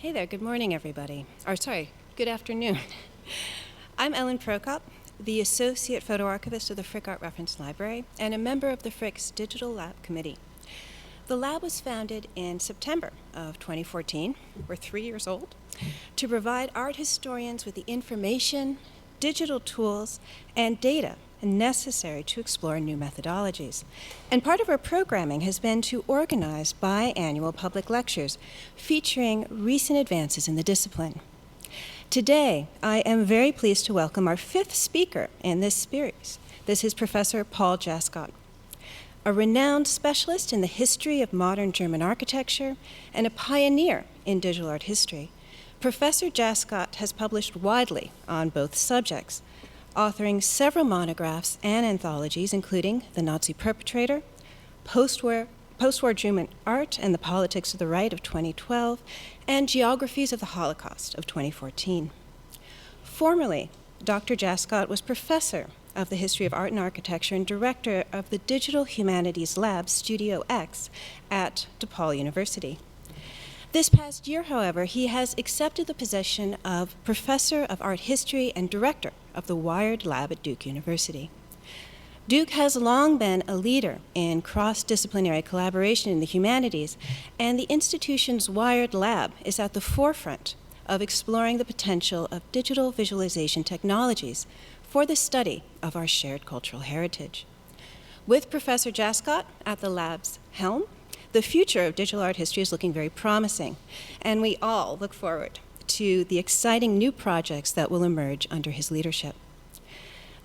Hey there, good morning, everybody. Good afternoon. I'm Ellen Prokop, the Associate Photo Archivist of the Frick Art Reference Library and a member of the Frick's Digital Lab Committee. The lab was founded in September of 2014, we're 3 years old, to provide art historians with the information, digital tools, and data necessary to explore new methodologies. And part of our programming has been to organize biannual public lectures featuring recent advances in the discipline. Today, I am very pleased to welcome our fifth speaker in this series. This is Professor Paul Jaskot, a renowned specialist in the history of modern German architecture and a pioneer in digital art history. Professor Jaskot has published widely on both subjects, authoring several monographs and anthologies, including The Nazi Perpetrator, Post-War German Art and the Politics of the Right of 2012, and Geographies of the Holocaust of 2014. Formerly, Dr. Jaskot was professor of the history of art and architecture and director of the Digital Humanities Lab, Studio X, at DePaul University. This past year, however, he has accepted the position of Professor of Art History and Director of the Wired Lab at Duke University. Duke has long been a leader in cross-disciplinary collaboration in the humanities, and the institution's Wired Lab is at the forefront of exploring the potential of digital visualization technologies for the study of our shared cultural heritage. With Professor Jaskot at the lab's helm, the future of digital art history is looking very promising, and we all look forward to the exciting new projects that will emerge under his leadership.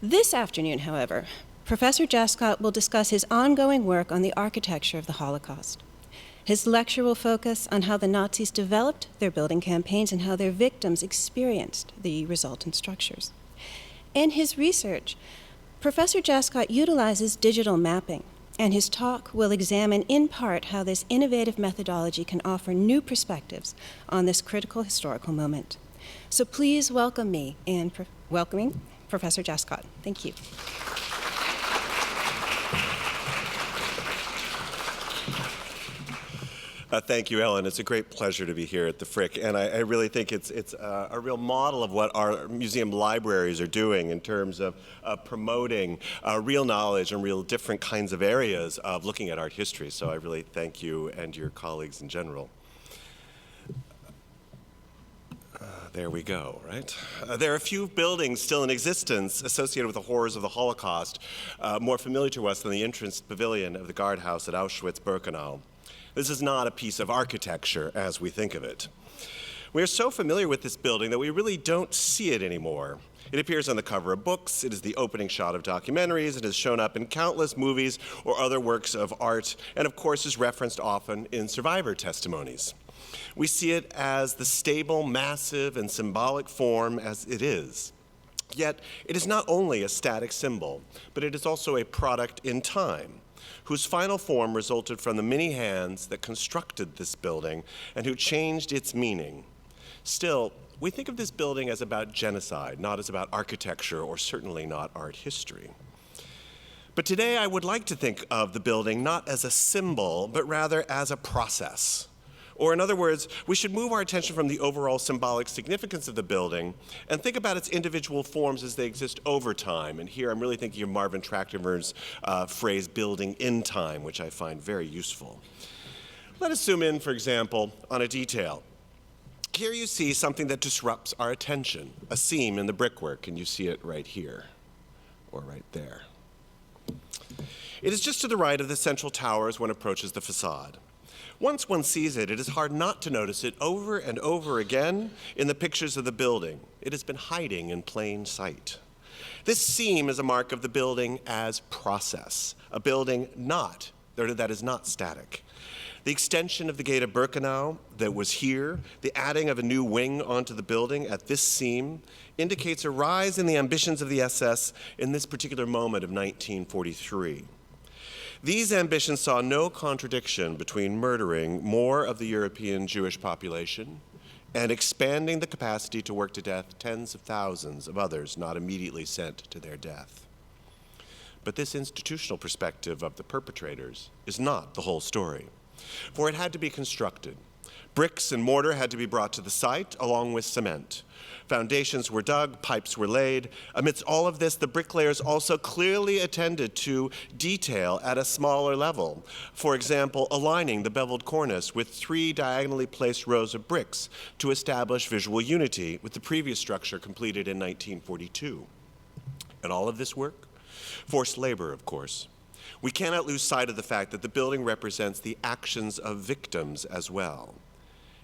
This afternoon, however, Professor Jaskot will discuss his ongoing work on the architecture of the Holocaust. His lecture will focus on how the Nazis developed their building campaigns and how their victims experienced the resultant structures. In his research, Professor Jaskot utilizes digital mapping, and his talk will examine in part how this innovative methodology can offer new perspectives on this critical historical moment. So please welcome me in welcoming Professor Jaskot. Thank you. Thank you, Ellen. It's a great pleasure to be here at the Frick, and I really think it's a real model of what our museum libraries are doing in terms of promoting real knowledge and real different kinds of areas of looking at art history. So I really thank you and your colleagues in general. There we go, right? There are a few buildings still in existence associated with the horrors of the Holocaust, more familiar to us than the entrance pavilion of the guardhouse at Auschwitz-Birkenau. This is not a piece of architecture as we think of it. We are so familiar with this building that we really don't see it anymore. It appears on the cover of books, it is the opening shot of documentaries, it has shown up in countless movies or other works of art, and of course is referenced often in survivor testimonies. We see it as the stable, massive, and symbolic form as it is. Yet, it is not only a static symbol, but it is also a product in time, whose final form resulted from the many hands that constructed this building and who changed its meaning. Still, we think of this building as about genocide, not as about architecture or certainly not art history. But today I would like to think of the building not as a symbol, but rather as a process. Or in other words, we should move our attention from the overall symbolic significance of the building and think about its individual forms as they exist over time. And here I'm really thinking of Marvin Trachtenberg's phrase, building in time, which I find very useful. Let us zoom in, for example, on a detail. Here you see something that disrupts our attention, a seam in the brickwork, and you see it right here, or right there. It is just to the right of the central tower as one approaches the facade. Once one sees it, it is hard not to notice it over and over again in the pictures of the building. It has been hiding in plain sight. This seam is a mark of the building as process, a building that is not static. The extension of the gate of Birkenau that was here, the adding of a new wing onto the building at this seam, indicates a rise in the ambitions of the SS in this particular moment of 1943. These ambitions saw no contradiction between murdering more of the European Jewish population and expanding the capacity to work to death tens of thousands of others not immediately sent to their death. But this institutional perspective of the perpetrators is not the whole story, for it had to be constructed. Bricks and mortar had to be brought to the site, along with cement. Foundations were dug, pipes were laid. Amidst all of this, the bricklayers also clearly attended to detail at a smaller level. For example, aligning the beveled cornice with 3 diagonally placed rows of bricks to establish visual unity with the previous structure completed in 1942. And all of this work? Forced labor, of course. We cannot lose sight of the fact that the building represents the actions of victims as well.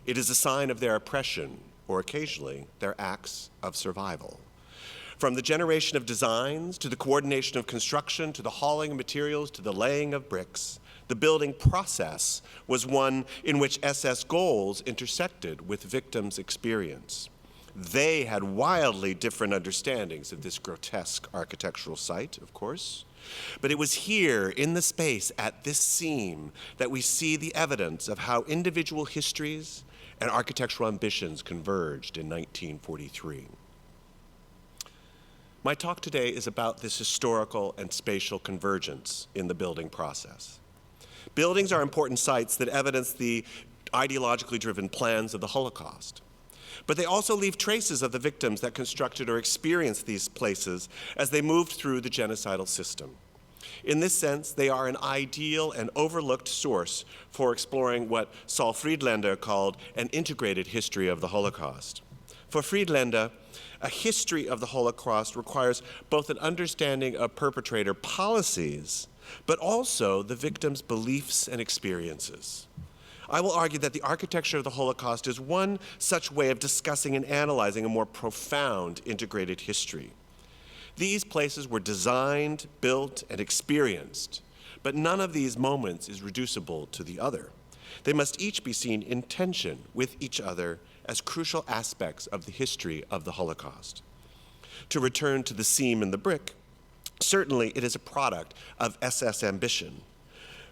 It is a sign of their oppression, or occasionally, their acts of survival. From the generation of designs, to the coordination of construction, to the hauling of materials, to the laying of bricks, the building process was one in which SS goals intersected with victims' experience. They had wildly different understandings of this grotesque architectural site, of course, but it was here, in the space, at this seam, that we see the evidence of how individual histories and architectural ambitions converged in 1943. My talk today is about this historical and spatial convergence in the building process. Buildings are important sites that evidence the ideologically driven plans of the Holocaust. But they also leave traces of the victims that constructed or experienced these places as they moved through the genocidal system. In this sense, they are an ideal and overlooked source for exploring what Saul Friedlander called an integrated history of the Holocaust. For Friedlander, a history of the Holocaust requires both an understanding of perpetrator policies, but also the victims' beliefs and experiences. I will argue that the architecture of the Holocaust is one such way of discussing and analyzing a more profound integrated history. These places were designed, built, and experienced, but none of these moments is reducible to the other. They must each be seen in tension with each other as crucial aspects of the history of the Holocaust. To return to the seam and the brick, certainly it is a product of SS ambition,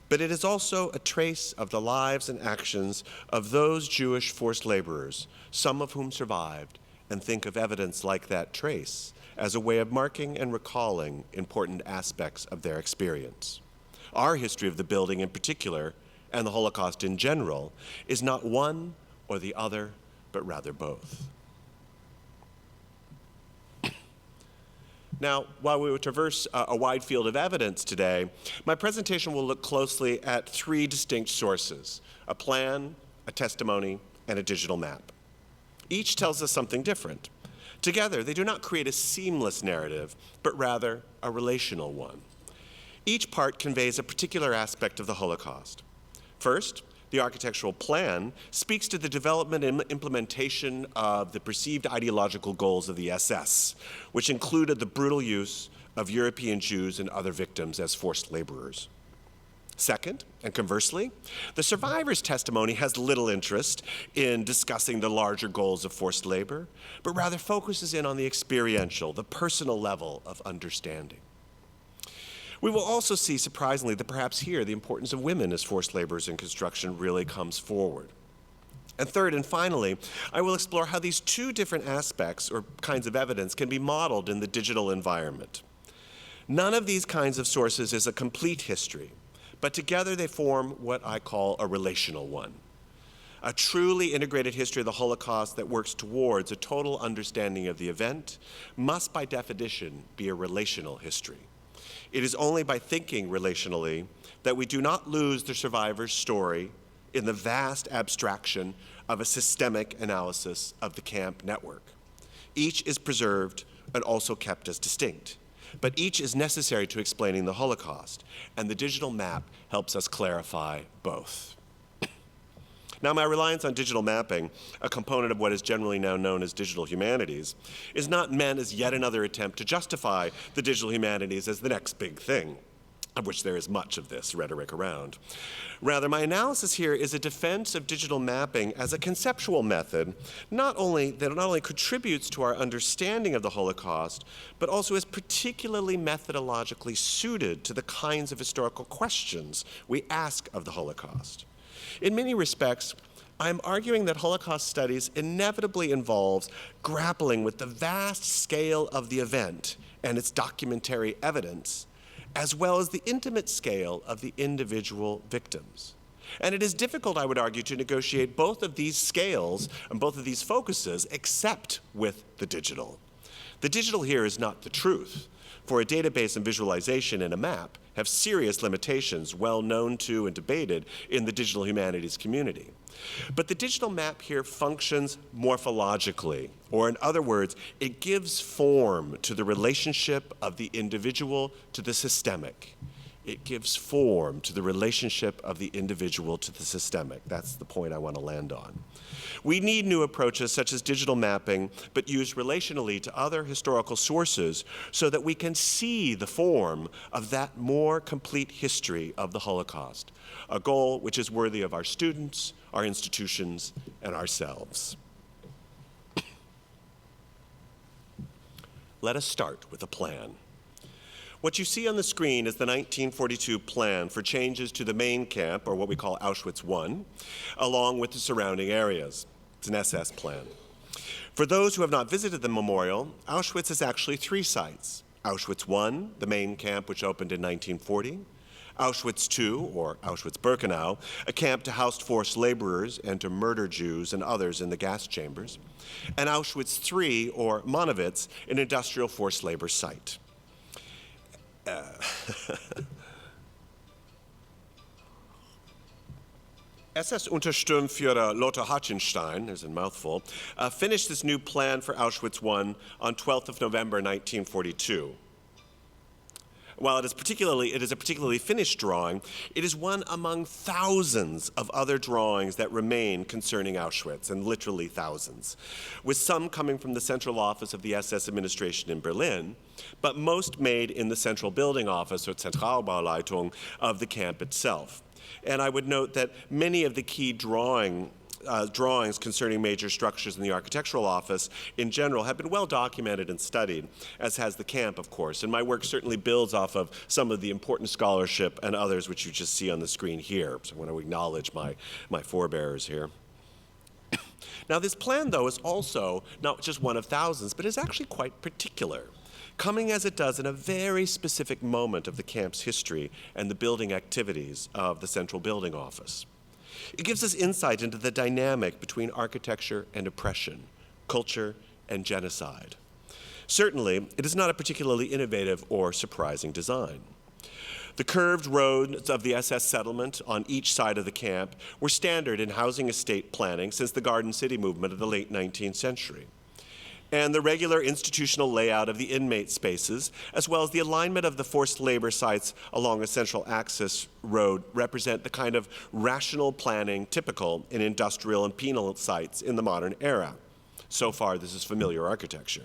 but it is also a trace of the lives and actions of those Jewish forced laborers, some of whom survived and think of evidence like that trace as a way of marking and recalling important aspects of their experience. Our history of the building in particular, and the Holocaust in general, is not one or the other, but rather both. Now, while we will traverse a wide field of evidence today, my presentation will look closely at 3 distinct sources: a plan, a testimony, and a digital map. Each tells us something different. Together, they do not create a seamless narrative, but rather a relational one. Each part conveys a particular aspect of the Holocaust. First, the architectural plan speaks to the development and implementation of the perceived ideological goals of the SS, which included the brutal use of European Jews and other victims as forced laborers. Second, and conversely, the survivor's testimony has little interest in discussing the larger goals of forced labor, but rather focuses in on the experiential, the personal level of understanding. We will also see, surprisingly, that perhaps here the importance of women as forced laborers in construction really comes forward. And third and finally, I will explore how these 2 different aspects or kinds of evidence can be modeled in the digital environment. None of these kinds of sources is a complete history, but together they form what I call a relational one. A truly integrated history of the Holocaust that works towards a total understanding of the event must by definition be a relational history. It is only by thinking relationally that we do not lose the survivor's story in the vast abstraction of a systemic analysis of the camp network. Each is preserved and also kept as distinct, but each is necessary to explaining the Holocaust, and the digital map helps us clarify both. Now, my reliance on digital mapping, a component of what is generally now known as digital humanities, is not meant as yet another attempt to justify the digital humanities as the next big thing, of which there is much of this rhetoric around. Rather, my analysis here is a defense of digital mapping as a conceptual method, not only contributes to our understanding of the Holocaust, but also is particularly methodologically suited to the kinds of historical questions we ask of the Holocaust. In many respects, I am arguing that Holocaust studies inevitably involves grappling with the vast scale of the event and its documentary evidence, as well as the intimate scale of the individual victims. And it is difficult, I would argue, to negotiate both of these scales and both of these focuses except with the digital. The digital here is not the truth, for a database and visualization in a map have serious limitations well known to and debated in the digital humanities community. But the digital map here functions morphologically, or in other words, it gives form to the relationship of the individual to the systemic. It gives form to the relationship of the individual to the systemic. That's the point I want to land on. We need new approaches such as digital mapping, but used relationally to other historical sources so that we can see the form of that more complete history of the Holocaust, a goal which is worthy of our students, our institutions, and ourselves. Let us start with a plan. What you see on the screen is the 1942 plan for changes to the main camp, or what we call Auschwitz I, along with the surrounding areas. It's an SS plan. For those who have not visited the memorial, Auschwitz is actually 3 sites. Auschwitz I, the main camp which opened in 1940, Auschwitz II, or Auschwitz-Birkenau, a camp to house forced laborers and to murder Jews and others in the gas chambers, and Auschwitz III, or Monowitz, an industrial forced labor site. SS-Untersturmführer Lothar Hartgenstein, there's a mouthful, finished this new plan for Auschwitz I on 12th of November 1942. While it is a particularly finished drawing, it is one among thousands of other drawings that remain concerning Auschwitz, and literally thousands, with some coming from the central office of the SS administration in Berlin, but most made in the central building office, or Zentralbauleitung, of the camp itself. And I would note that many of the key drawings concerning major structures in the architectural office in general have been well documented and studied, as has the camp, of course. And my work certainly builds off of some of the important scholarship and others which you just see on the screen here. So I want to acknowledge my forebearers here. Now, this plan, though, is also not just one of thousands, but is actually quite particular, coming as it does in a very specific moment of the camp's history and the building activities of the central building office. It gives us insight into the dynamic between architecture and oppression, culture and genocide. Certainly, it is not a particularly innovative or surprising design. The curved roads of the SS settlement on each side of the camp were standard in housing estate planning since the Garden City movement of the late 19th century. And the regular institutional layout of the inmate spaces, as well as the alignment of the forced labor sites along a central axis road, represent the kind of rational planning typical in industrial and penal sites in the modern era. So far, this is familiar architecture.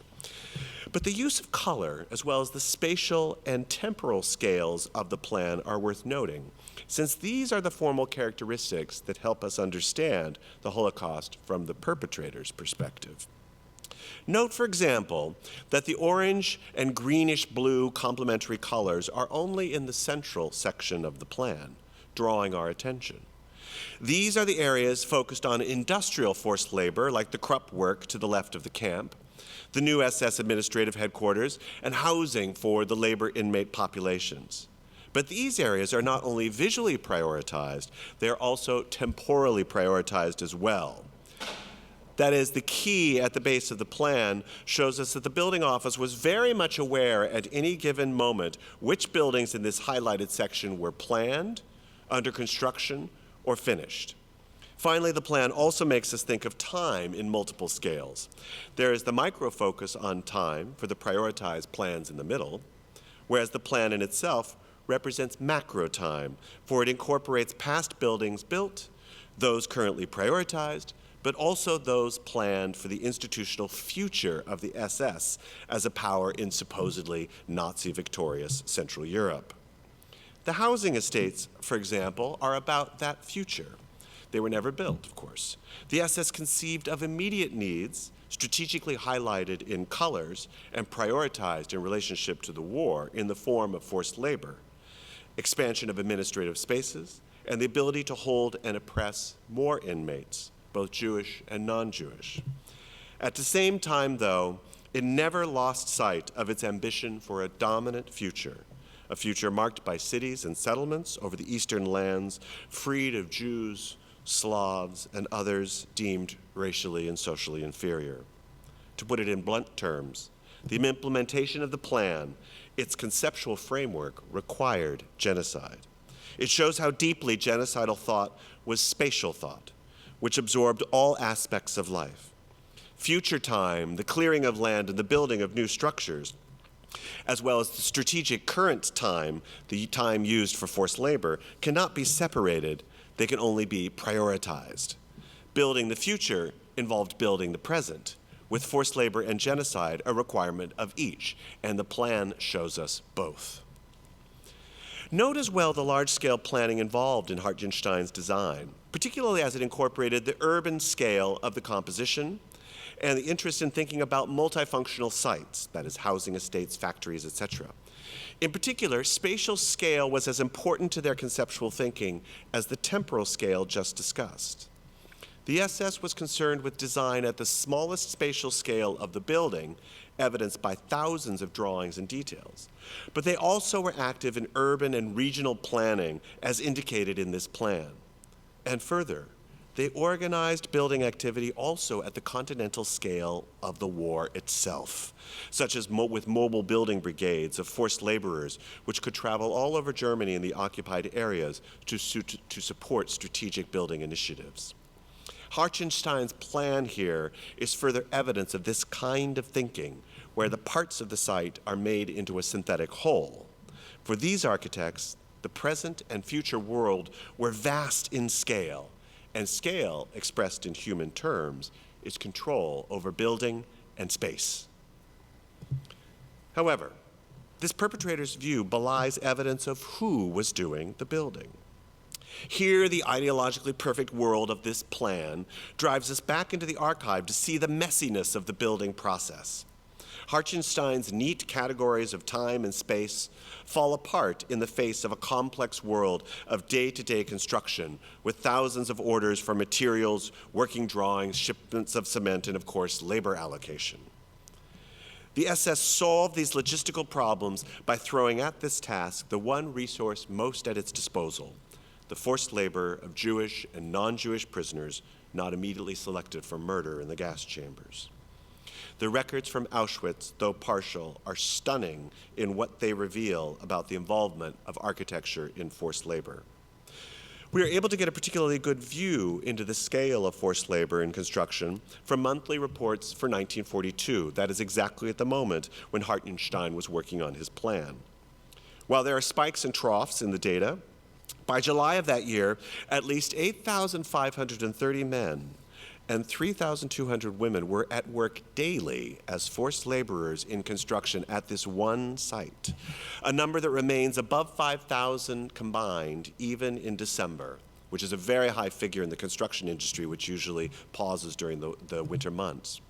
But the use of color, as well as the spatial and temporal scales of the plan, are worth noting, since these are the formal characteristics that help us understand the Holocaust from the perpetrator's perspective. Note, for example, that the orange and greenish-blue complementary colors are only in the central section of the plan, drawing our attention. These are the areas focused on industrial forced labor, like the Krupp work to the left of the camp, the new SS administrative headquarters, and housing for the labor inmate populations. But these areas are not only visually prioritized, they are also temporally prioritized as well. That is, the key at the base of the plan shows us that the building office was very much aware at any given moment which buildings in this highlighted section were planned, under construction, or finished. Finally, the plan also makes us think of time in multiple scales. There is the micro-focus on time for the prioritized plans in the middle, whereas the plan in itself represents macro time, for it incorporates past buildings built, those currently prioritized, but also those planned for the institutional future of the SS as a power in supposedly Nazi-victorious Central Europe. The housing estates, for example, are about that future. They were never built, of course. The SS conceived of immediate needs, strategically highlighted in colors and prioritized in relationship to the war in the form of forced labor, expansion of administrative spaces, and the ability to hold and oppress more inmates, both Jewish and non-Jewish. At the same time, though, it never lost sight of its ambition for a dominant future, a future marked by cities and settlements over the eastern lands, freed of Jews, Slavs, and others deemed racially and socially inferior. To put it in blunt terms, the implementation of the plan, its conceptual framework, required genocide. It shows how deeply genocidal thought was spatial thought, which absorbed all aspects of life. Future time, the clearing of land and the building of new structures, as well as the strategic current time, the time used for forced labor, cannot be separated. They can only be prioritized. Building the future involved building the present, with forced labor and genocide a requirement of each, and the plan shows us both. Note as well the large-scale planning involved in Hartenstein's design, particularly as it incorporated the urban scale of the composition and the interest in thinking about multifunctional sites, that is, housing estates, factories, etc. In particular, spatial scale was as important to their conceptual thinking as the temporal scale just discussed. The SS was concerned with design at the smallest spatial scale of the building, evidenced by thousands of drawings and details. But they also were active in urban and regional planning, as indicated in this plan. And further, they organized building activity also at the continental scale of the war itself, such as with mobile building brigades of forced laborers, which could travel all over Germany in the occupied areas to support strategic building initiatives. Hartenstein's plan here is further evidence of this kind of thinking, where the parts of the site are made into a synthetic whole. For these architects, the present and future world were vast in scale, and scale, expressed in human terms, is control over building and space. However, this perpetrator's view belies evidence of who was doing the building. Here, the ideologically perfect world of this plan drives us back into the archive to see the messiness of the building process. Hartenstein's neat categories of time and space fall apart in the face of a complex world of day-to-day construction with thousands of orders for materials, working drawings, shipments of cement, and of course, labor allocation. The SS solved these logistical problems by throwing at this task the one resource most at its disposal: the forced labor of Jewish and non-Jewish prisoners not immediately selected for murder in the gas chambers. The records from Auschwitz, though partial, are stunning in what they reveal about the involvement of architecture in forced labor. We are able to get a particularly good view into the scale of forced labor in construction from monthly reports for 1942. That is exactly at the moment when Hartenstein was working on his plan. While there are spikes and troughs in the data, by July of that year, at least 8,530 men and 3,200 women were at work daily as forced laborers in construction at this one site, a number that remains above 5,000 combined even in December, which is a very high figure in the construction industry, which usually pauses during the winter months.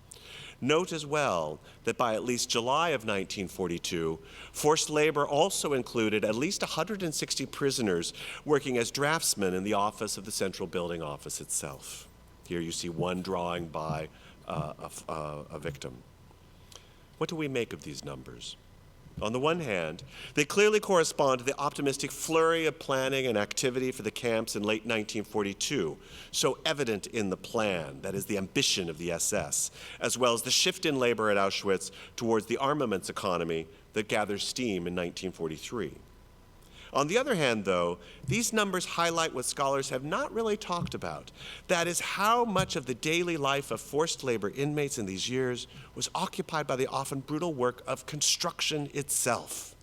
Note as well that by at least July of 1942, forced labor also included at least 160 prisoners working as draftsmen in the office of the Central Building Office itself. Here you see one drawing by a victim. What do we make of these numbers? On the one hand, they clearly correspond to the optimistic flurry of planning and activity for the camps in late 1942, so evident in the plan, that is the ambition of the SS, as well as the shift in labor at Auschwitz towards the armaments economy that gathers steam in 1943. On the other hand, though, these numbers highlight what scholars have not really talked about. That is how much of the daily life of forced labor inmates in these years was occupied by the often brutal work of construction itself.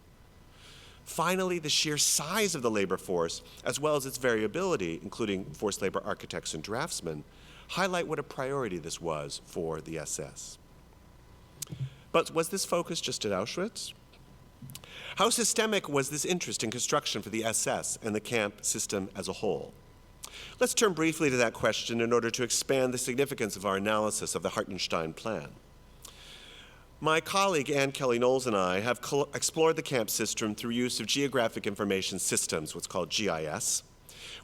Finally, the sheer size of the labor force, as well as its variability, including forced labor architects and draftsmen, highlight what a priority this was for the SS. But was this focus just at Auschwitz? How systemic was this interest in construction for the SS and the camp system as a whole? Let's turn briefly to that question in order to expand the significance of our analysis of the Hartenstein plan. My colleague Ann Kelly Knowles and I have explored the camp system through use of geographic information systems, what's called GIS.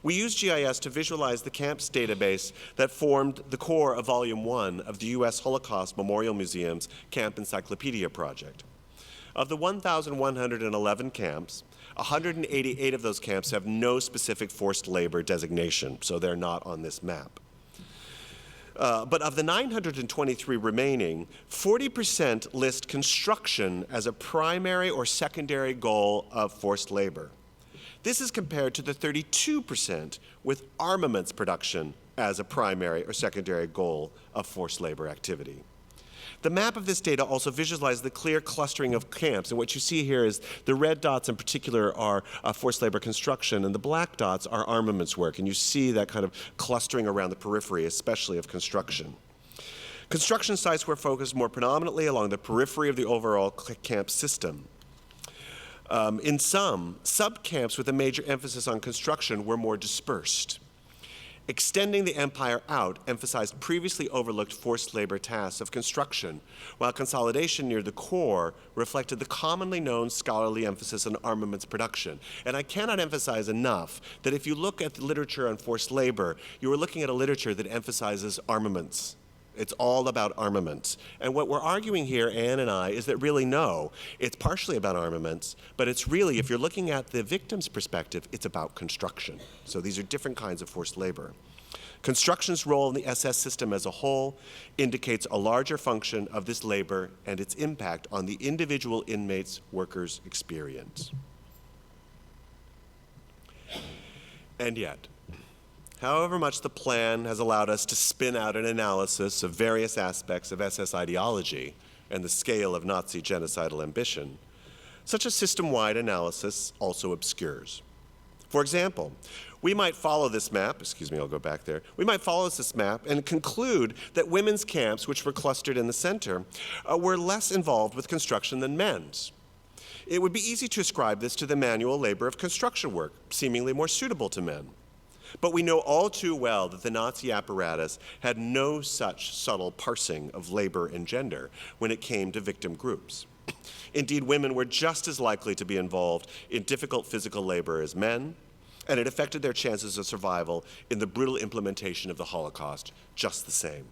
We used GIS to visualize the camps database that formed the core of Volume 1 of the U.S. Holocaust Memorial Museum's Camp Encyclopedia project. Of the 1,111 camps, 188 of those camps have no specific forced labor designation, so they're not on this map. But of the 923 remaining, 40% list construction as a primary or secondary goal of forced labor. This is compared to the 32% with armaments production as a primary or secondary goal of forced labor activity. The map of this data also visualizes the clear clustering of camps, and what you see here is the red dots in particular are forced labor construction, and the black dots are armaments work, and you see that kind of clustering around the periphery, especially of construction. Construction sites were focused more predominantly along the periphery of the overall camp system. In some, sub-camps with a major emphasis on construction were more dispersed. Extending the empire out emphasized previously overlooked forced labor tasks of construction, while consolidation near the core reflected the commonly known scholarly emphasis on armaments production. And I cannot emphasize enough that if you look at the literature on forced labor, you are looking at a literature that emphasizes armaments. It's all about armaments. And what we're arguing here, Anne and I, is that really no, it's partially about armaments, but it's really, if you're looking at the victim's perspective, it's about construction. So these are different kinds of forced labor. Construction's role in the SS system as a whole indicates a larger function of this labor and its impact on the individual inmates' workers' experience. And yet, however much the plan has allowed us to spin out an analysis of various aspects of SS ideology and the scale of Nazi genocidal ambition, such a system-wide analysis also obscures. For example, we might follow this map, I'll go back there. We might follow this map and conclude that women's camps, which were clustered in the center, were less involved with construction than men's. It would be easy to ascribe this to the manual labor of construction work, seemingly more suitable to men. But we know all too well that the Nazi apparatus had no such subtle parsing of labor and gender when it came to victim groups. Indeed, women were just as likely to be involved in difficult physical labor as men, and it affected their chances of survival in the brutal implementation of the Holocaust just the same.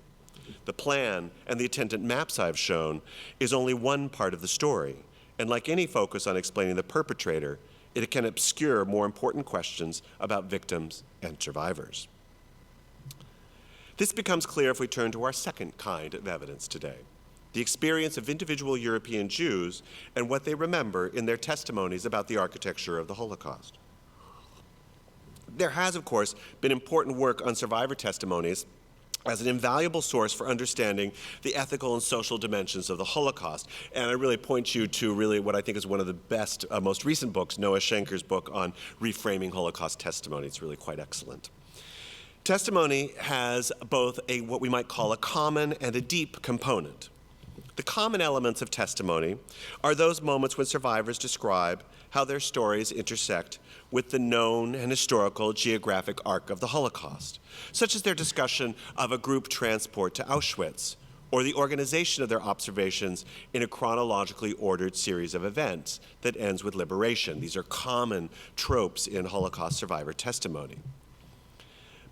The plan and the attendant maps I've shown is only one part of the story, and like any focus on explaining the perpetrator, it can obscure more important questions about victims and survivors. This becomes clear if we turn to our second kind of evidence today, the experience of individual European Jews and what they remember in their testimonies about the architecture of the Holocaust. There has, of course, been important work on survivor testimonies as an invaluable source for understanding the ethical and social dimensions of the Holocaust. And I really point you to really what I think is one of the best, most recent books, Noah Schenker's book on reframing Holocaust testimony. It's really quite excellent. Testimony has both what we might call a common and a deep component. The common elements of testimony are those moments when survivors describe how their stories intersect with the known and historical geographic arc of the Holocaust, such as their discussion of a group transport to Auschwitz, or the organization of their observations in a chronologically ordered series of events that ends with liberation. These are common tropes in Holocaust survivor testimony.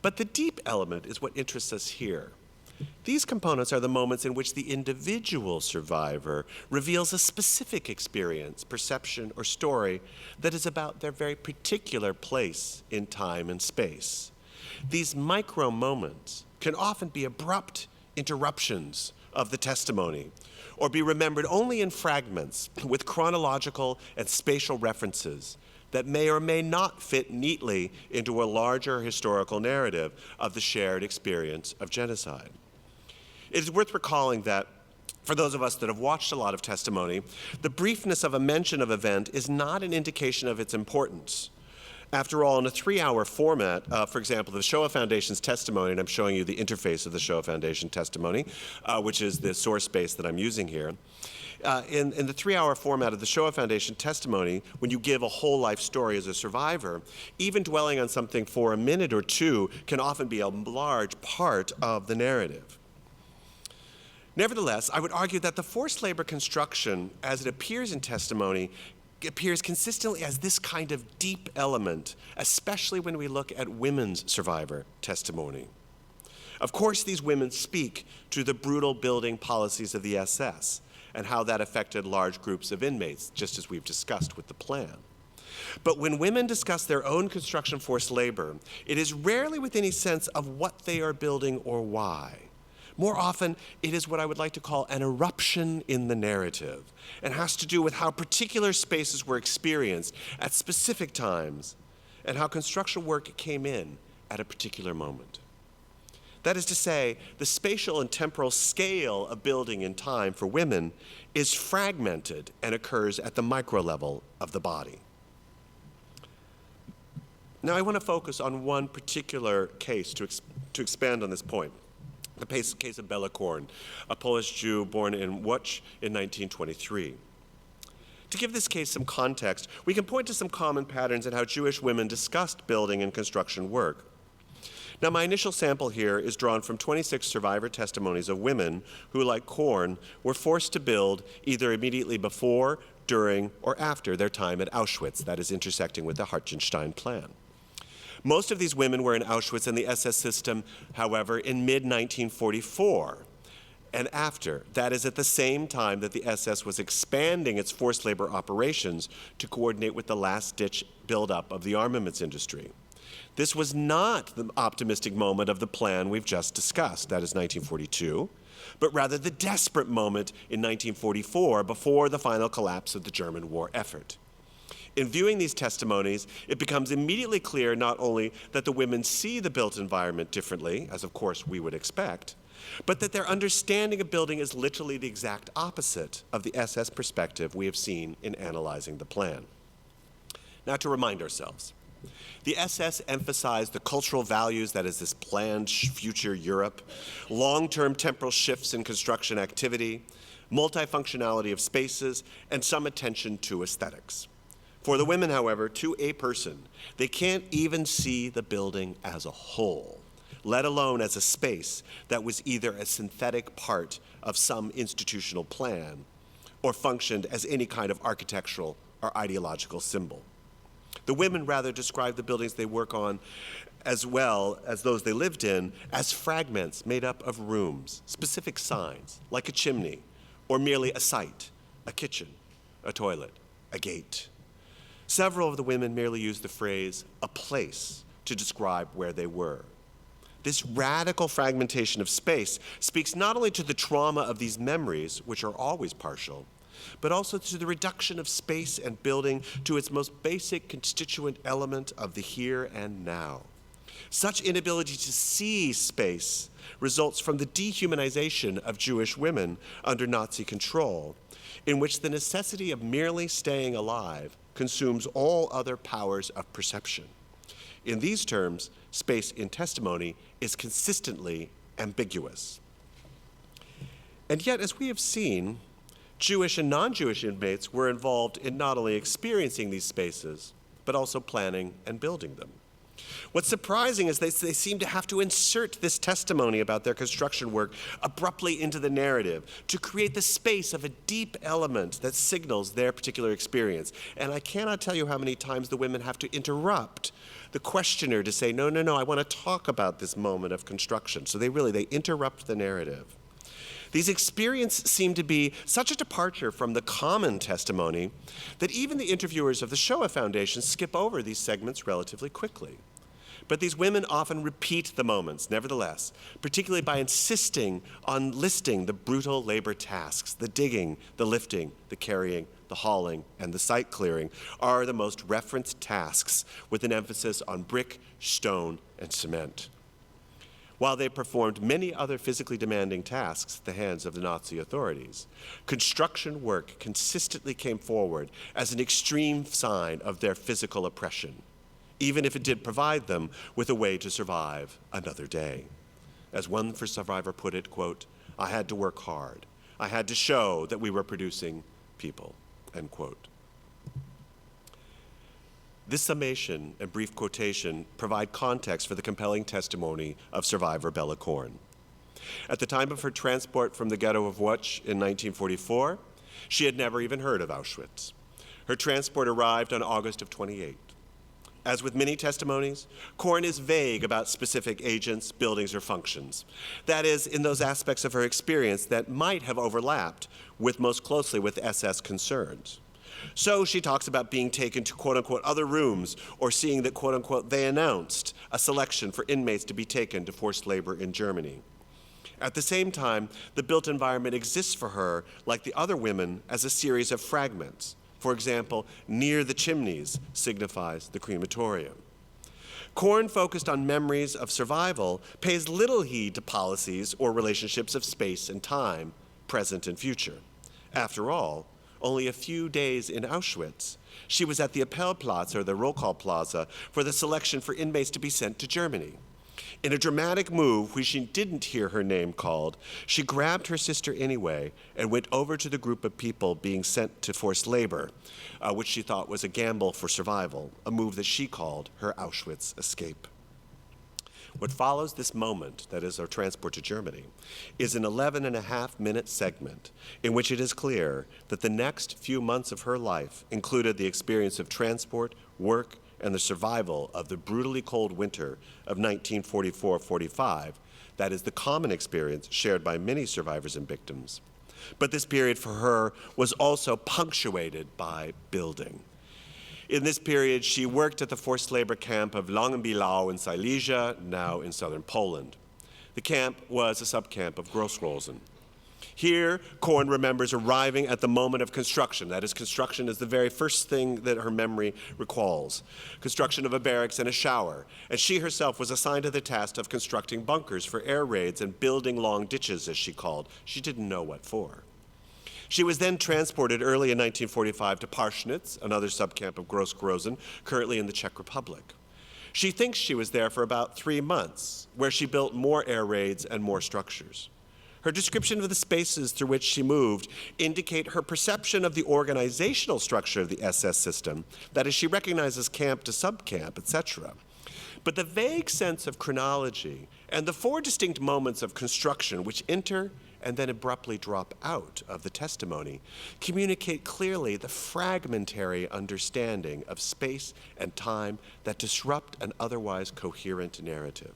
But the deep element is what interests us here. These components are the moments in which the individual survivor reveals a specific experience, perception, or story that is about their very particular place in time and space. These micro moments can often be abrupt interruptions of the testimony, or be remembered only in fragments with chronological and spatial references that may or may not fit neatly into a larger historical narrative of the shared experience of genocide. It is worth recalling that for those of us that have watched a lot of testimony, the briefness of a mention of event is not an indication of its importance. After all, in a 3-hour format, for example, the Shoah Foundation's testimony, and I'm showing you the interface of the Shoah Foundation testimony, which is the source space that I'm using here. In the 3-hour format of the Shoah Foundation testimony, when you give a whole life story as a survivor, even dwelling on something for a minute or two can often be a large part of the narrative. Nevertheless, I would argue that the forced labor construction, as it appears in testimony, appears consistently as this kind of deep element, especially when we look at women's survivor testimony. Of course, these women speak to the brutal building policies of the SS, and how that affected large groups of inmates, just as we've discussed with the plan. But when women discuss their own construction forced labor, it is rarely with any sense of what they are building or why. More often, it is what I would like to call an eruption in the narrative, and has to do with how particular spaces were experienced at specific times, and how construction work came in at a particular moment. That is to say, the spatial and temporal scale of building in time for women is fragmented and occurs at the micro level of the body. Now, I want to focus on one particular case to expand on this point. The case of Bella Korn, a Polish Jew born in Łódź in 1923. To give this case some context, we can point to some common patterns in how Jewish women discussed building and construction work. Now, my initial sample here is drawn from 26 survivor testimonies of women who, like Korn, were forced to build either immediately before, during, or after their time at Auschwitz, that is intersecting with the Hartenstein Plan. Most of these women were in Auschwitz and the SS system, however, in mid-1944 and after. That is at the same time that the SS was expanding its forced labor operations to coordinate with the last-ditch buildup of the armaments industry. This was not the optimistic moment of the plan we've just discussed, that is 1942, but rather the desperate moment in 1944 before the final collapse of the German war effort. In viewing these testimonies, it becomes immediately clear not only that the women see the built environment differently, as of course we would expect, but that their understanding of building is literally the exact opposite of the SS perspective we have seen in analyzing the plan. Now, to remind ourselves, the SS emphasized the cultural values, that is this planned future Europe, long-term temporal shifts in construction activity, multifunctionality of spaces, and some attention to aesthetics. For the women, however, to a person, they can't even see the building as a whole, let alone as a space that was either a synthetic part of some institutional plan or functioned as any kind of architectural or ideological symbol. The women rather describe the buildings they work on, as well as those they lived in, as fragments made up of rooms, specific signs, like a chimney, or merely a site, a kitchen, a toilet, a gate. Several of the women merely used the phrase, a place, to describe where they were. This radical fragmentation of space speaks not only to the trauma of these memories, which are always partial, but also to the reduction of space and building to its most basic constituent element of the here and now. Such inability to see space results from the dehumanization of Jewish women under Nazi control, in which the necessity of merely staying alive consumes all other powers of perception. In these terms, space in testimony is consistently ambiguous. And yet, as we have seen, Jewish and non-Jewish inmates were involved in not only experiencing these spaces, but also planning and building them. What's surprising is they seem to have to insert this testimony about their construction work abruptly into the narrative to create the space of a deep element that signals their particular experience. And I cannot tell you how many times the women have to interrupt the questioner to say, no, I want to talk about this moment of construction. So they interrupt the narrative. These experiences seem to be such a departure from the common testimony that even the interviewers of the Shoah Foundation skip over these segments relatively quickly. But these women often repeat the moments, nevertheless, particularly by insisting on listing the brutal labor tasks. The digging, the lifting, the carrying, the hauling, and the site clearing are the most referenced tasks, with an emphasis on brick, stone, and cement. While they performed many other physically demanding tasks at the hands of the Nazi authorities, construction work consistently came forward as an extreme sign of their physical oppression, even if it did provide them with a way to survive another day. As one survivor put it, quote, "I had to work hard. I had to show that we were producing people," end quote. This summation and brief quotation provide context for the compelling testimony of survivor Bella Korn. At the time of her transport from the ghetto of Łódź in 1944, she had never even heard of Auschwitz. Her transport arrived on August of 28. As with many testimonies, Korn is vague about specific agents, buildings, or functions. That is, in those aspects of her experience that might have overlapped most closely with SS concerns. So she talks about being taken to quote-unquote other rooms or seeing that quote-unquote they announced a selection for inmates to be taken to forced labor in Germany. At the same time, the built environment exists for her, like the other women, as a series of fragments. For example, near the chimneys signifies the crematorium. Korn, focused on memories of survival, pays little heed to policies or relationships of space and time, present and future. After all, only a few days in Auschwitz, she was at the Appellplatz, or the roll call plaza, for the selection for inmates to be sent to Germany. In a dramatic move, which she didn't hear her name called, she grabbed her sister anyway and went over to the group of people being sent to forced labor, which she thought was a gamble for survival, a move that she called her Auschwitz escape. What follows this moment, that is our transport to Germany, is an 11.5-minute segment in which it is clear that the next few months of her life included the experience of transport, work, and the survival of the brutally cold winter of 1944-45, that is the common experience shared by many survivors and victims. But this period for her was also punctuated by building. In this period, she worked at the forced labor camp of Langenbielau in Silesia, now in southern Poland. The camp was a subcamp of Gross-Rosen. Here, Korn remembers arriving at the moment of construction. That is, construction is the very first thing that her memory recalls. Construction of a barracks and a shower. And she herself was assigned to the task of constructing bunkers for air raids and building long ditches, as she called. She didn't know what for. She was then transported early in 1945 to Parschnitz, another subcamp of Gross-Rosen, currently in the Czech Republic. She thinks she was there for about 3 months, where she built more air raids and more structures. Her description of the spaces through which she moved indicate her perception of the organizational structure of the SS system, that is, she recognizes camp to subcamp, etc. But the vague sense of chronology and the 4 distinct moments of construction which enter and then abruptly drop out of the testimony communicate clearly the fragmentary understanding of space and time that disrupt an otherwise coherent narrative.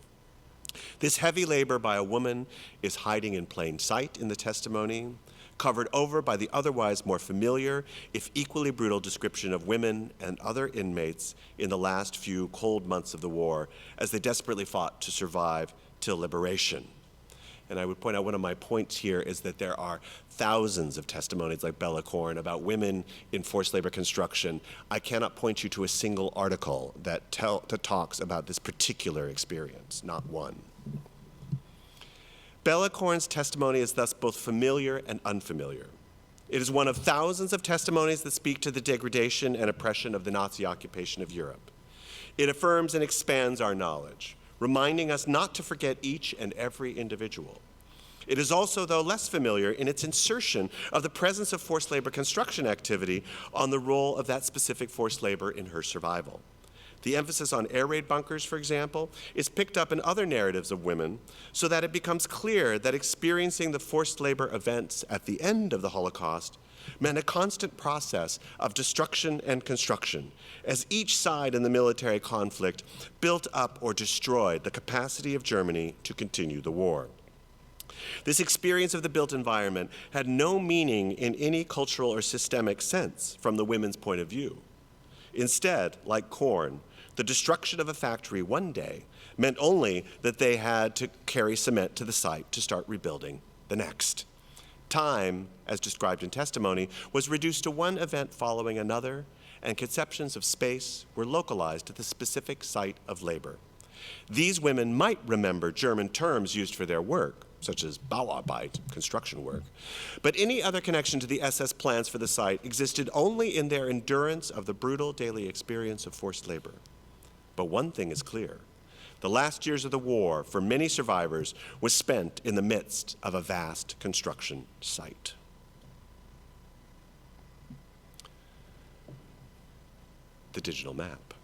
This heavy labor by a woman is hiding in plain sight in the testimony, covered over by the otherwise more familiar, if equally brutal, description of women and other inmates in the last few cold months of the war as they desperately fought to survive till liberation. And I would point out one of my points here is that there are thousands of testimonies like Bella Korn about women in forced labor construction. I cannot point you to a single article that talks about this particular experience, not one. Bella Korn's testimony is thus both familiar and unfamiliar. It is one of thousands of testimonies that speak to the degradation and oppression of the Nazi occupation of Europe. It affirms and expands our knowledge, reminding us not to forget each and every individual. It is also, though, less familiar in its insertion of the presence of forced labor construction activity on the role of that specific forced labor in her survival. The emphasis on air raid bunkers, for example, is picked up in other narratives of women so that it becomes clear that experiencing the forced labor events at the end of the Holocaust meant a constant process of destruction and construction, as each side in the military conflict built up or destroyed the capacity of Germany to continue the war. This experience of the built environment had no meaning in any cultural or systemic sense from the women's point of view. Instead, like Korn, the destruction of a factory one day meant only that they had to carry cement to the site to start rebuilding the next. Time, as described in testimony, was reduced to one event following another, and conceptions of space were localized to the specific site of labor. These women might remember German terms used for their work, such as Bauarbeit, construction work, but any other connection to the SS plans for the site existed only in their endurance of the brutal daily experience of forced labor. But one thing is clear. The last years of the war, for many survivors, was spent in the midst of a vast construction site. The digital map.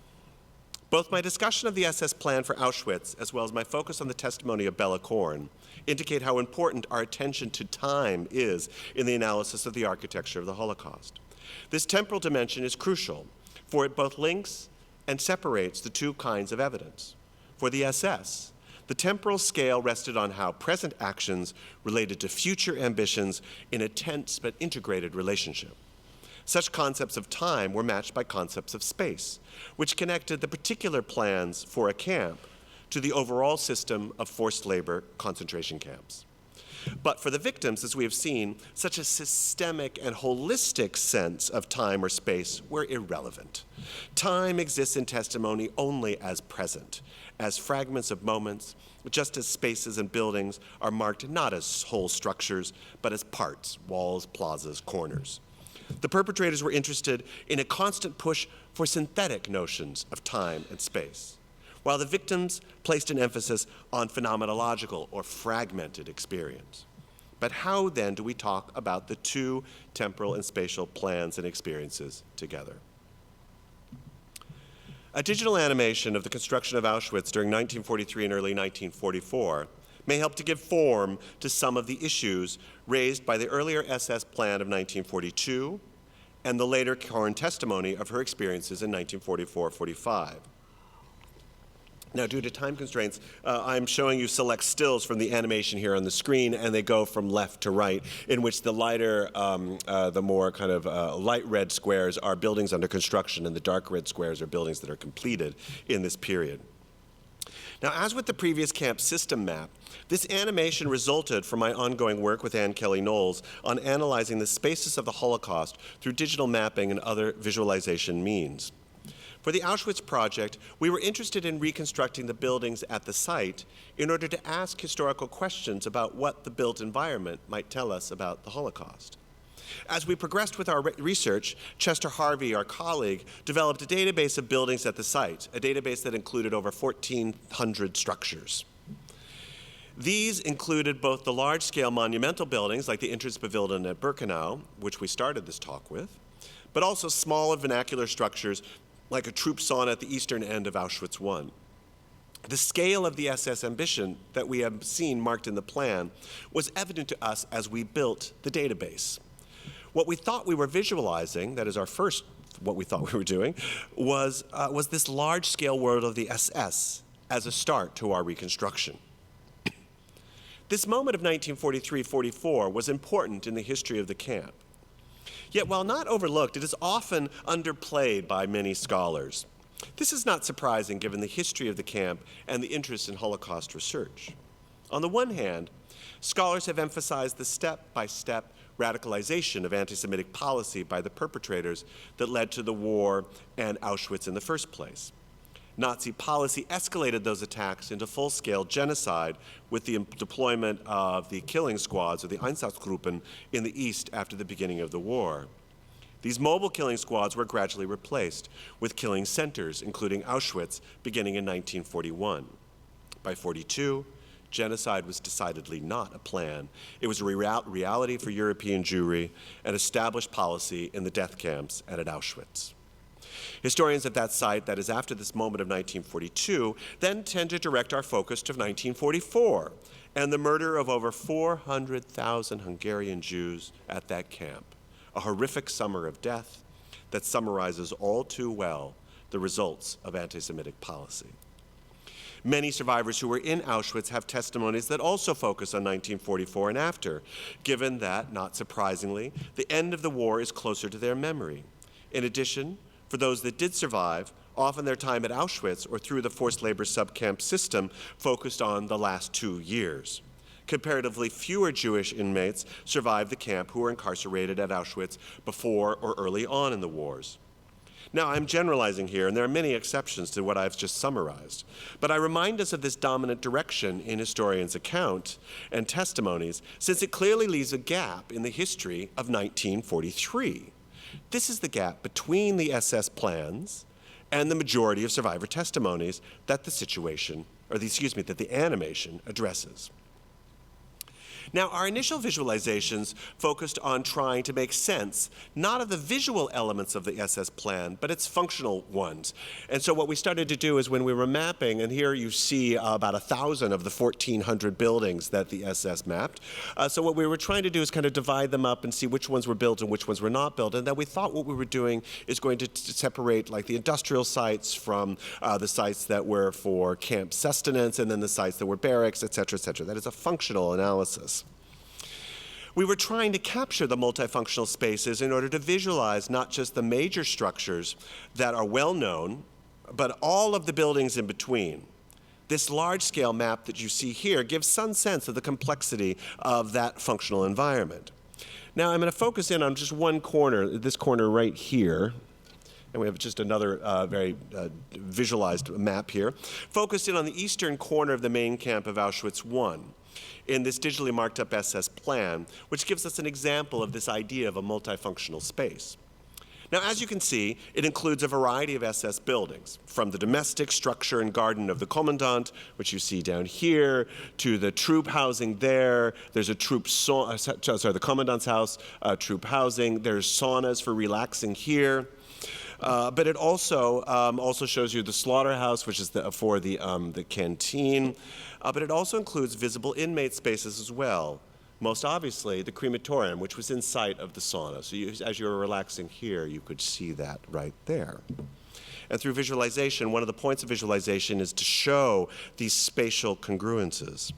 Both my discussion of the SS plan for Auschwitz, as well as my focus on the testimony of Bella Korn, indicate how important our attention to time is in the analysis of the architecture of the Holocaust. This temporal dimension is crucial, for it both links and separates the two kinds of evidence. For the SS, the temporal scale rested on how present actions related to future ambitions in a tense but integrated relationship. Such concepts of time were matched by concepts of space, which connected the particular plans for a camp to the overall system of forced labor concentration camps. But for the victims, as we have seen, such a systemic and holistic sense of time or space were irrelevant. Time exists in testimony only as present, as fragments of moments, just as spaces and buildings are marked not as whole structures, but as parts, walls, plazas, corners. The perpetrators were interested in a constant push for synthetic notions of time and space, while the victims placed an emphasis on phenomenological or fragmented experience. But how then do we talk about the two temporal and spatial plans and experiences together? A digital animation of the construction of Auschwitz during 1943 and early 1944 may help to give form to some of the issues raised by the earlier SS plan of 1942 and the later Korn testimony of her experiences in 1944-45. Now, due to time constraints, I'm showing you select stills from the animation here on the screen, and they go from left to right, in which the lighter, the more kind of light red squares are buildings under construction, and the dark red squares are buildings that are completed in this period. Now, as with the previous camp system map, this animation resulted from my ongoing work with Ann Kelly Knowles on analyzing the spaces of the Holocaust through digital mapping and other visualization means. For the Auschwitz project, we were interested in reconstructing the buildings at the site in order to ask historical questions about what the built environment might tell us about the Holocaust. As we progressed with our research, Chester Harvey, our colleague, developed a database of buildings at the site, a database that included over 1,400 structures. These included both the large-scale monumental buildings like the entrance pavilion at Birkenau, which we started this talk with, but also smaller vernacular structures like a troop sauna at the eastern end of Auschwitz I. The scale of the SS ambition that we have seen marked in the plan was evident to us as we built the database. What we thought we were visualizing, that is our first what we thought we were doing, was this large-scale world of the SS as a start to our reconstruction. This moment of 1943-44 was important in the history of the camp. Yet while not overlooked, it is often underplayed by many scholars. This is not surprising given the history of the camp and the interest in Holocaust research. On the one hand, scholars have emphasized the step-by-step radicalization of anti-Semitic policy by the perpetrators that led to the war and Auschwitz in the first place. Nazi policy escalated those attacks into full-scale genocide with the deployment of the killing squads, or the Einsatzgruppen, in the east after the beginning of the war. These mobile killing squads were gradually replaced with killing centers, including Auschwitz, beginning in 1941. By 1942, genocide was decidedly not a plan. It was a reality for European Jewry, an established policy in the death camps and at Auschwitz. Historians at that site, that is after this moment of 1942, then tend to direct our focus to 1944 and the murder of over 400,000 Hungarian Jews at that camp, a horrific summer of death that summarizes all too well the results of anti-Semitic policy. Many survivors who were in Auschwitz have testimonies that also focus on 1944 and after, given that, not surprisingly, the end of the war is closer to their memory. In addition, for those that did survive, often their time at Auschwitz or through the forced labor subcamp system focused on the last 2 years. Comparatively fewer Jewish inmates survived the camp who were incarcerated at Auschwitz before or early on in the wars. Now, I'm generalizing here, and there are many exceptions to what I've just summarized, but I remind us of this dominant direction in historians' account and testimonies, since it clearly leaves a gap in the history of 1943. This is the gap between the SS plans and the majority of survivor testimonies that the animation addresses. Now, our initial visualizations focused on trying to make sense, not of the visual elements of the SS plan, but its functional ones. And so what we started to do is when we were mapping, and here you see about 1,000 of the 1,400 buildings that the SS mapped. So what we were trying to do is kind of divide them up and see which ones were built and which ones were not built. And then we thought what we were doing is going to separate like the industrial sites from the sites that were for camp sustenance, and then the sites that were barracks, et cetera, et cetera. That is a functional analysis. We were trying to capture the multifunctional spaces in order to visualize not just the major structures that are well known, but all of the buildings in between. This large-scale map that you see here gives some sense of the complexity of that functional environment. Now I'm going to focus in on just one corner, this corner right here. And we have just another very visualized map here, focused in on the eastern corner of the main camp of Auschwitz I in this digitally marked up SS plan, which gives us an example of this idea of a multifunctional space. Now, as you can see, it includes a variety of SS buildings, from the domestic structure and garden of the commandant, which you see down here, to the troop housing there. There's a the commandant's house, troop housing. There's saunas for relaxing here. But it also shows you the slaughterhouse, which is for the canteen. But it also includes visible inmate spaces as well. Most obviously, the crematorium, which was in sight of the sauna. So as you were relaxing here, you could see that right there. And through visualization, one of the points of visualization is to show these spatial congruences.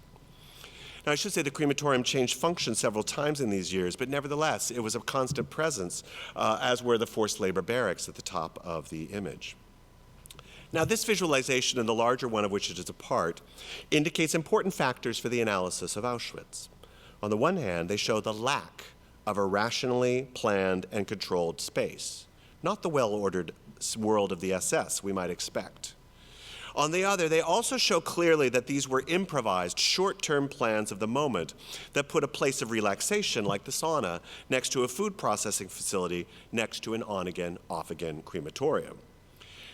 Now, I should say the crematorium changed function several times in these years, but nevertheless, it was a constant presence, as were the forced labor barracks at the top of the image. Now, this visualization, and the larger one of which it is a part, indicates important factors for the analysis of Auschwitz. On the one hand, they show the lack of a rationally planned and controlled space, not the well-ordered world of the SS we might expect. On the other, they also show clearly that these were improvised, short-term plans of the moment that put a place of relaxation, like the sauna, next to a food processing facility, next to an on-again, off-again crematorium.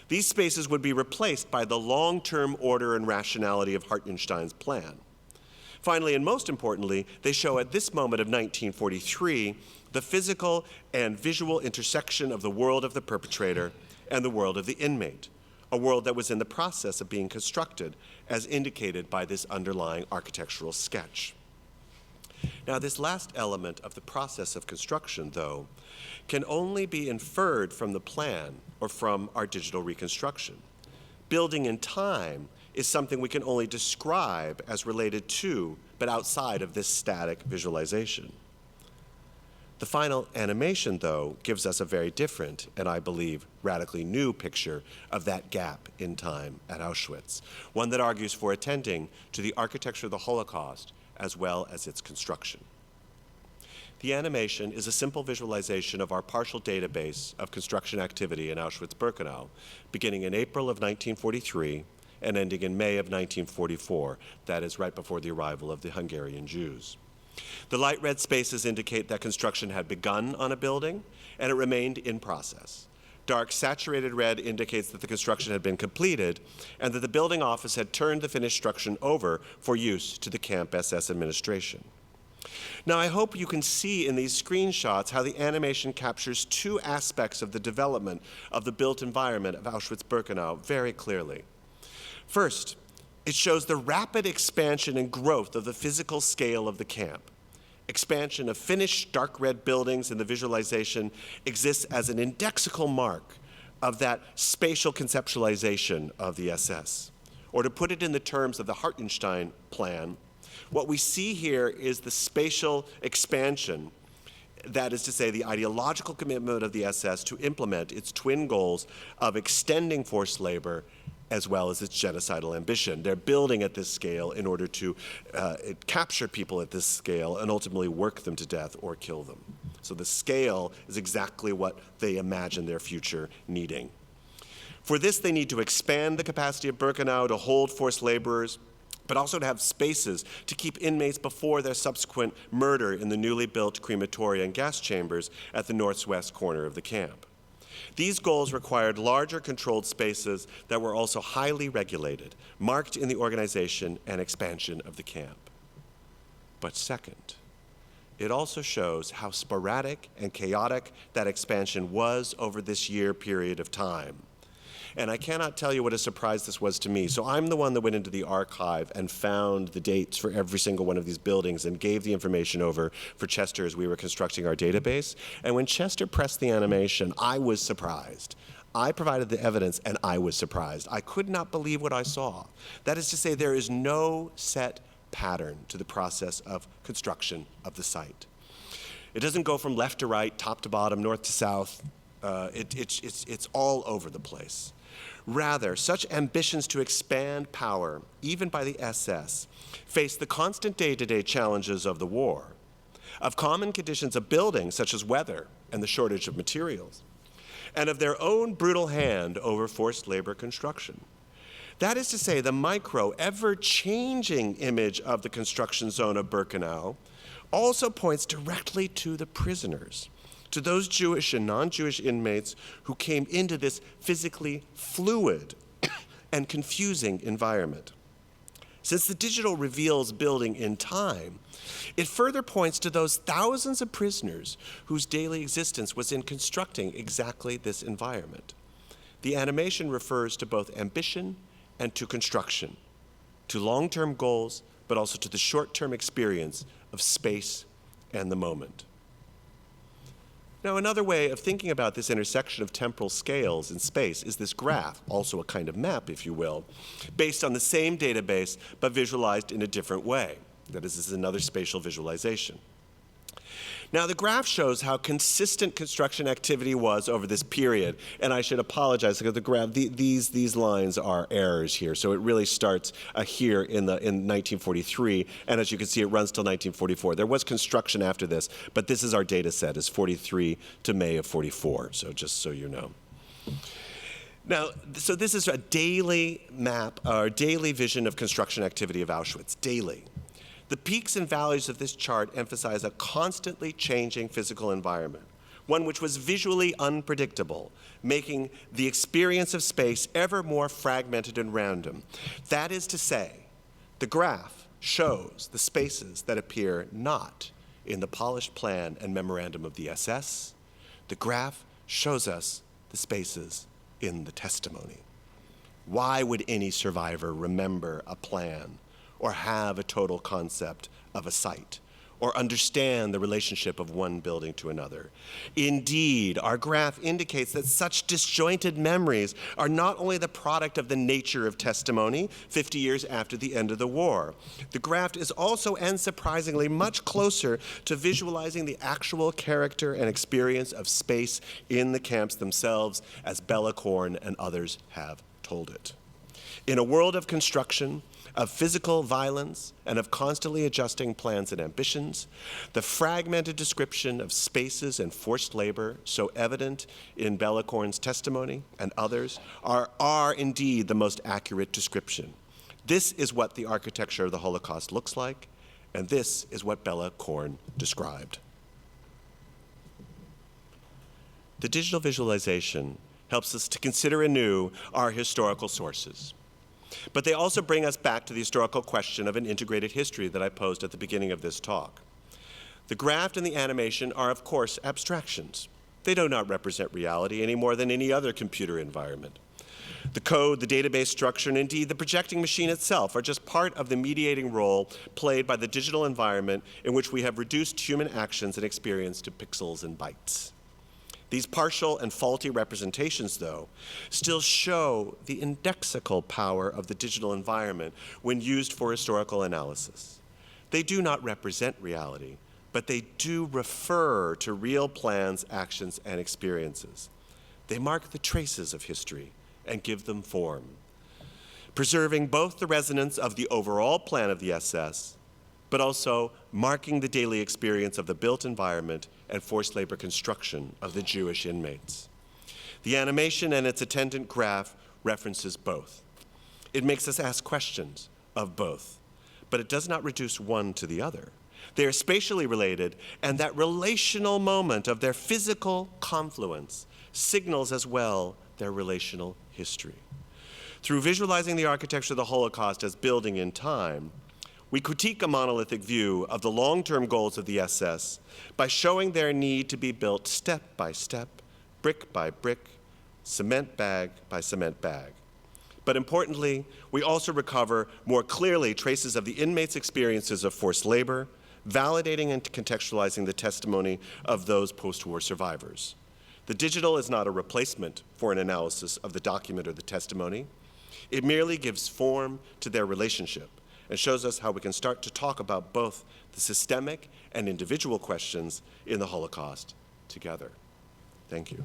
These spaces would be replaced by the long-term order and rationality of Hartenstein's plan. Finally, and most importantly, they show at this moment of 1943 the physical and visual intersection of the world of the perpetrator and the world of the inmate, a world that was in the process of being constructed, as indicated by this underlying architectural sketch. Now, this last element of the process of construction, though, can only be inferred from the plan or from our digital reconstruction. Building in time is something we can only describe as related to, but outside of this static visualization. The final animation, though, gives us a very different, and I believe radically new picture of that gap in time at Auschwitz, one that argues for attending to the architecture of the Holocaust as well as its construction. The animation is a simple visualization of our partial database of construction activity in Auschwitz-Birkenau, beginning in April of 1943 and ending in May of 1944, that is right before the arrival of the Hungarian Jews. The light red spaces indicate that construction had begun on a building and it remained in process. Dark saturated red indicates that the construction had been completed and that the building office had turned the finished structure over for use to the Camp SS administration. Now, I hope you can see in these screenshots how the animation captures two aspects of the development of the built environment of Auschwitz-Birkenau very clearly. First, it shows the rapid expansion and growth of the physical scale of the camp. Expansion of finished dark red buildings in the visualization exists as an indexical mark of that spatial conceptualization of the SS. Or to put it in the terms of the Hartenstein plan, what we see here is the spatial expansion, that is to say, the ideological commitment of the SS to implement its twin goals of extending forced labor as well as its genocidal ambition. They're building at this scale in order to capture people at this scale and ultimately work them to death or kill them. So the scale is exactly what they imagine their future needing. For this, they need to expand the capacity of Birkenau to hold forced laborers, but also to have spaces to keep inmates before their subsequent murder in the newly built crematoria and gas chambers at the northwest corner of the camp. These goals required larger controlled spaces that were also highly regulated, marked in the organization and expansion of the camp. But second, it also shows how sporadic and chaotic that expansion was over this year period of time. And I cannot tell you what a surprise this was to me. So I'm the one that went into the archive and found the dates for every single one of these buildings and gave the information over for Chester as we were constructing our database. And when Chester pressed the animation, I was surprised. I provided the evidence and I was surprised. I could not believe what I saw. That is to say, there is no set pattern to the process of construction of the site. It doesn't go from left to right, top to bottom, north to south. It's all over the place. Rather, such ambitions to expand power, even by the SS, face the constant day-to-day challenges of the war, of common conditions of building, such as weather and the shortage of materials, and of their own brutal hand over forced labor construction. That is to say, the micro, ever-changing image of the construction zone of Birkenau also points directly to the prisoners, to those Jewish and non-Jewish inmates who came into this physically fluid and confusing environment. Since the digital reveals building in time, it further points to those thousands of prisoners whose daily existence was in constructing exactly this environment. The animation refers to both ambition and to construction, to long-term goals, but also to the short-term experience of space and the moment. Now, another way of thinking about this intersection of temporal scales in space is this graph, also a kind of map, if you will, based on the same database, but visualized in a different way. That is, this is another spatial visualization. Now, the graph shows how consistent construction activity was over this period, and I should apologize because the graph, these lines are errors here. So it really starts here in 1943, and as you can see, it runs till 1944. There was construction after this, but this is our data set, is 43 to May of 44. So just so you know. Now, so this is a daily map, or daily vision of construction activity of Auschwitz, daily. The peaks and valleys of this chart emphasize a constantly changing physical environment, one which was visually unpredictable, making the experience of space ever more fragmented and random. That is to say, the graph shows the spaces that appear not in the polished plan and memorandum of the SS. The graph shows us the spaces in the testimony. Why would any survivor remember a plan, or have a total concept of a site, or understand the relationship of one building to another? Indeed, our graph indicates that such disjointed memories are not only the product of the nature of testimony 50 years after the end of the war. The graph is also, and surprisingly, much closer to visualizing the actual character and experience of space in the camps themselves, as Bella Korn and others have told it. In a world of construction, of physical violence, and of constantly adjusting plans and ambitions, the fragmented description of spaces and forced labor, so evident in Bella Korn's testimony and others, are indeed the most accurate description. This is what the architecture of the Holocaust looks like, and this is what Bella Korn described. The digital visualization helps us to consider anew our historical sources. But they also bring us back to the historical question of an integrated history that I posed at the beginning of this talk. The graph and the animation are, of course, abstractions. They do not represent reality any more than any other computer environment. The code, the database structure, and indeed the projecting machine itself are just part of the mediating role played by the digital environment in which we have reduced human actions and experience to pixels and bytes. These partial and faulty representations, though, still show the indexical power of the digital environment when used for historical analysis. They do not represent reality, but they do refer to real plans, actions, and experiences. They mark the traces of history and give them form, preserving both the resonance of the overall plan of the SS, but also marking the daily experience of the built environment and forced labor construction of the Jewish inmates. The animation and its attendant graph references both. It makes us ask questions of both, but it does not reduce one to the other. They are spatially related, and that relational moment of their physical confluence signals as well their relational history. Through visualizing the architecture of the Holocaust as building in time, We critique a monolithic view of the long-term goals of the SS by showing their need to be built step by step, brick by brick, cement bag by cement bag. But importantly, we also recover more clearly traces of the inmates' experiences of forced labor, validating and contextualizing the testimony of those post-war survivors. The digital is not a replacement for an analysis of the document or the testimony. It merely gives form to their relationship and shows us how we can start to talk about both the systemic and individual questions in the Holocaust together. Thank you.